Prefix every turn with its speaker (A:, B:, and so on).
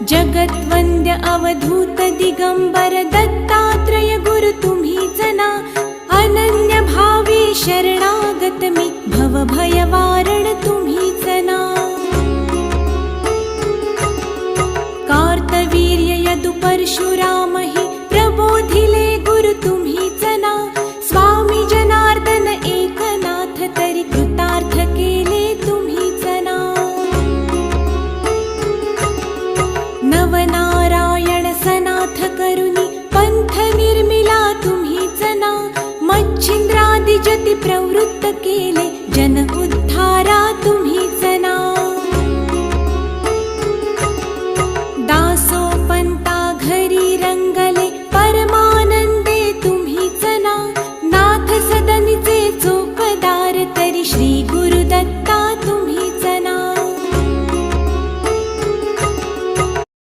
A: जगद्वन्द्य अवधूत दिगंबर दत्तात्रय गुरु तुम्हीच ना. अनन्य भावे शरणागत मी भवभय वारण तुम्हीच ना. कार्तवीर्य यदु परशुराम हि प्रबोधिले गुरु तुम्हीच ना. स्वामी जनार्दन एकनाथ तरी कृतार्थ केले तुम्हीच ना. नवनारायण सनाथ करुणी पंथ निर्मिला तुम्हीच ना. मच्छिंद्रादि जति प्रवृत्त केले जन उद्धारा तुम्हीच